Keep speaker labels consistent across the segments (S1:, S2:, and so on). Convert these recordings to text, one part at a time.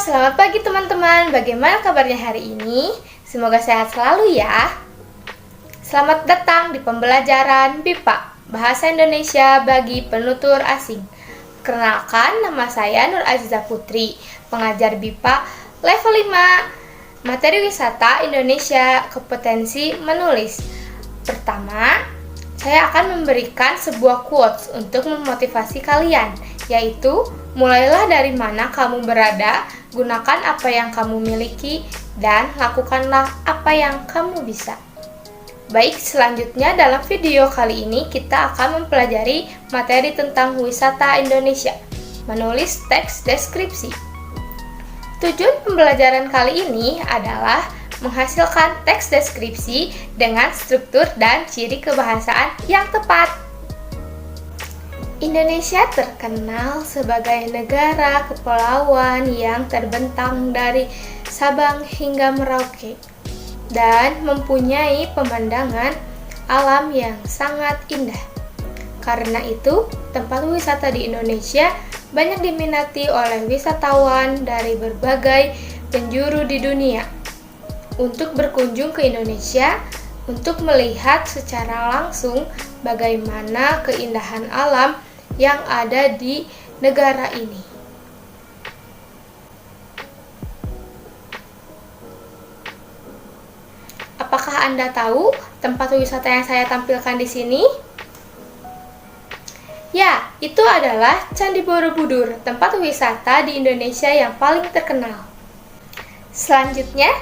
S1: Selamat pagi teman-teman. Bagaimana kabarnya hari ini? Semoga sehat selalu ya. Selamat datang di pembelajaran BIPA, Bahasa Indonesia bagi penutur asing. Perkenalkan, nama saya Nur Aziza Putri, pengajar BIPA level 5, materi wisata Indonesia, kompetensi menulis. Pertama, saya akan memberikan sebuah quotes untuk memotivasi kalian, yaitu mulailah dari mana kamu berada, gunakan apa yang kamu miliki, dan lakukanlah apa yang kamu bisa. Baik, selanjutnya dalam video kali ini kita akan mempelajari materi tentang wisata Indonesia, menulis teks deskripsi. Tujuan pembelajaran kali ini adalah menghasilkan teks deskripsi dengan struktur dan ciri kebahasaan yang tepat. Indonesia terkenal sebagai negara kepulauan yang terbentang dari Sabang hingga Merauke dan mempunyai pemandangan alam yang sangat indah. Karena itu, tempat wisata di Indonesia banyak diminati oleh wisatawan dari berbagai penjuru di dunia untuk berkunjung ke Indonesia untuk melihat secara langsung bagaimana keindahan alam yang ada di negara ini. Apakah Anda tahu tempat wisata yang saya tampilkan di sini? Ya, itu adalah Candi Borobudur, tempat wisata di Indonesia yang paling terkenal. Selanjutnya,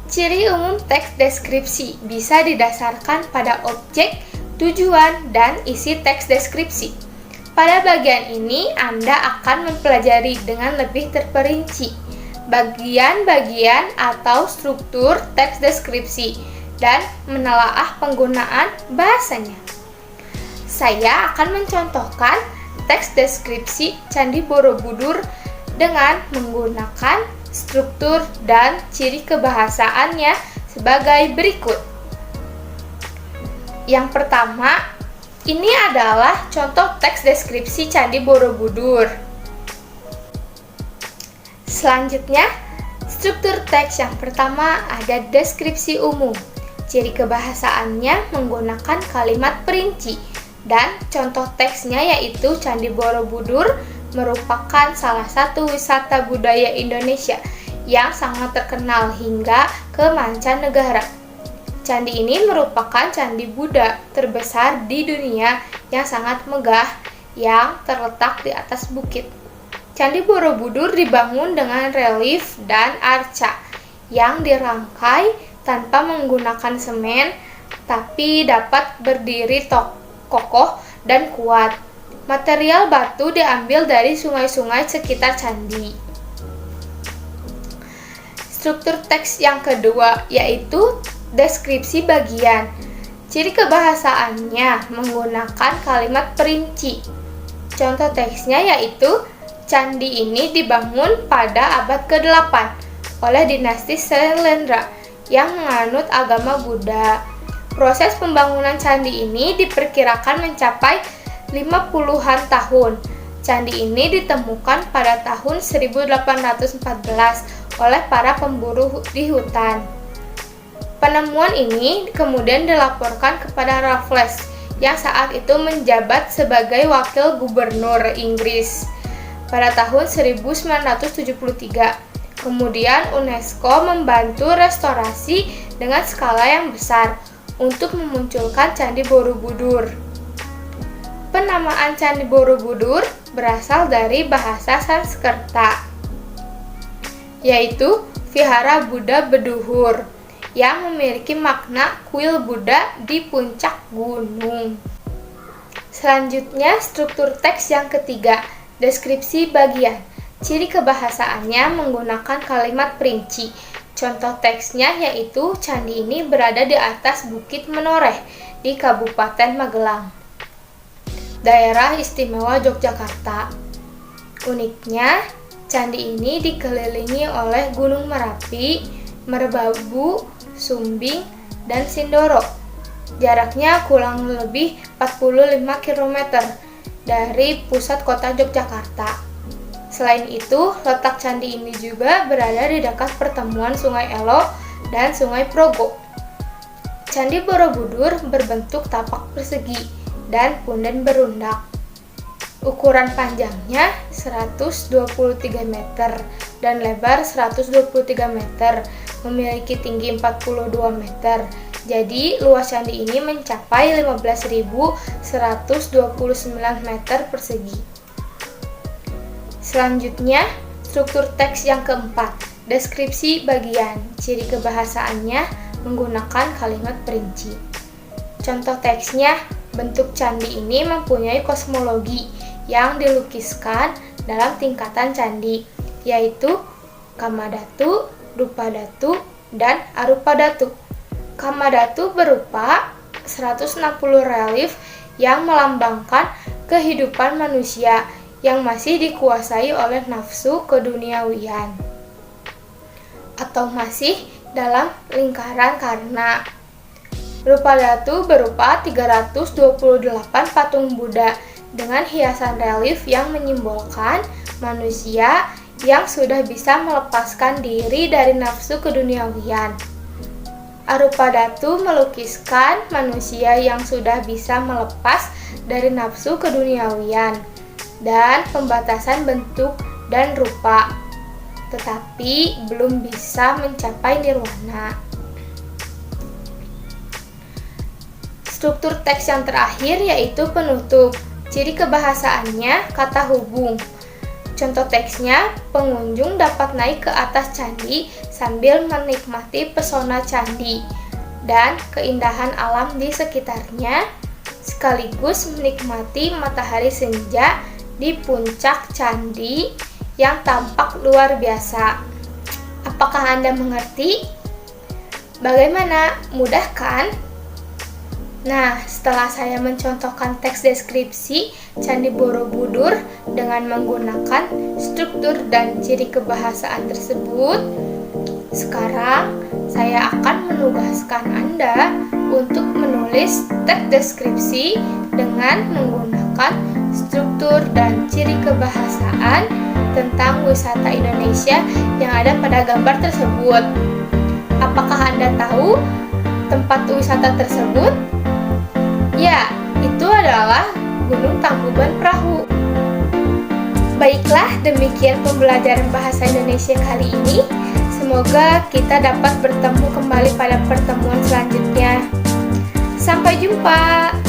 S1: ciri umum teks deskripsi bisa didasarkan pada objek, tujuan, dan isi teks deskripsi. Pada bagian ini, Anda akan mempelajari dengan lebih terperinci bagian-bagian atau struktur teks deskripsi dan menelaah penggunaan bahasanya. Saya akan mencontohkan teks deskripsi Candi Borobudur dengan menggunakan struktur dan ciri kebahasaannya sebagai berikut. Yang pertama, ini adalah contoh teks deskripsi Candi Borobudur. Selanjutnya, struktur teks yang pertama ada deskripsi umum. Ciri kebahasaannya menggunakan kalimat perinci, dan contoh teksnya yaitu Candi Borobudur merupakan salah satu wisata budaya Indonesia yang sangat terkenal hingga ke mancanegara. Candi ini merupakan candi Buddha terbesar di dunia yang sangat megah yang terletak di atas bukit. Candi Borobudur dibangun dengan relief dan arca yang dirangkai tanpa menggunakan semen, tapi dapat berdiri kokoh dan kuat. Material batu diambil dari sungai-sungai sekitar candi. Struktur teks yang kedua yaitu deskripsi bagian. Ciri kebahasaannya menggunakan kalimat perinci. Contoh teksnya yaitu candi ini dibangun pada abad ke-8 oleh dinasti Syailendra yang menganut agama Buddha. Proses pembangunan candi ini diperkirakan mencapai 50-an tahun. Candi ini ditemukan pada tahun 1814 oleh para pemburu di hutan. Penemuan ini kemudian dilaporkan kepada Raffles yang saat itu menjabat sebagai wakil gubernur Inggris pada tahun 1973. Kemudian UNESCO membantu restorasi dengan skala yang besar untuk memunculkan Candi Borobudur. Penamaan Candi Borobudur berasal dari bahasa Sanskerta, yaitu Vihara Buddha Beduhur, yang memiliki makna kuil Buddha di puncak gunung. Selanjutnya, struktur teks yang ketiga, deskripsi bagian. Ciri kebahasaannya menggunakan kalimat perinci. Contoh teksnya yaitu candi ini berada di atas Bukit Menoreh di Kabupaten Magelang, Daerah Istimewa Yogyakarta. Uniknya, candi ini dikelilingi oleh Gunung Merapi, Merbabu, Sumbing, dan Sindoro. Jaraknya kurang lebih 45 km dari pusat kota Yogyakarta. Selain itu, letak candi ini juga berada di dekat pertemuan Sungai Elo dan Sungai Progo. Candi Borobudur berbentuk tapak persegi dan punden berundak. Ukuran panjangnya 123 meter dan lebar 123 meter, memiliki tinggi 42 meter. Jadi, luas candi ini mencapai 15.129 meter persegi. Selanjutnya, struktur teks yang keempat, deskripsi bagian. Ciri kebahasaannya menggunakan kalimat perinci. Contoh teksnya, bentuk candi ini mempunyai kosmologi yang dilukiskan dalam tingkatan candi, yaitu Kamadhatu, Drupadatu, dan Arupadatu. Kamadhatu berupa 160 relief yang melambangkan kehidupan manusia yang masih dikuasai oleh nafsu keduniawian atau masih dalam lingkaran karna. Drupadatu berupa 328 patung Buddha dengan hiasan relief yang menyimbolkan manusia yang sudah bisa melepaskan diri dari nafsu keduniawian. Arupadatu melukiskan manusia yang sudah bisa melepas dari nafsu keduniawian dan pembatasan bentuk dan rupa, tetapi belum bisa mencapai nirwana. Struktur teks yang terakhir yaitu penutup. Ciri kebahasaannya kata hubung. Contoh teksnya, pengunjung dapat naik ke atas candi sambil menikmati pesona candi dan keindahan alam di sekitarnya, sekaligus menikmati matahari senja di puncak candi yang tampak luar biasa. Apakah Anda mengerti? Bagaimana? Mudah kan? Nah, setelah saya mencontohkan teks deskripsi Candi Borobudur dengan menggunakan struktur dan ciri kebahasaan tersebut, sekarang saya akan menugaskan Anda untuk menulis teks deskripsi dengan menggunakan struktur dan ciri kebahasaan tentang wisata Indonesia yang ada pada gambar tersebut. Apakah Anda tahu tempat wisata tersebut? Ya, itu adalah Gunung Tangkuban Perahu. Baiklah, demikian pembelajaran bahasa Indonesia kali ini. Semoga kita dapat bertemu kembali pada pertemuan selanjutnya. Sampai jumpa.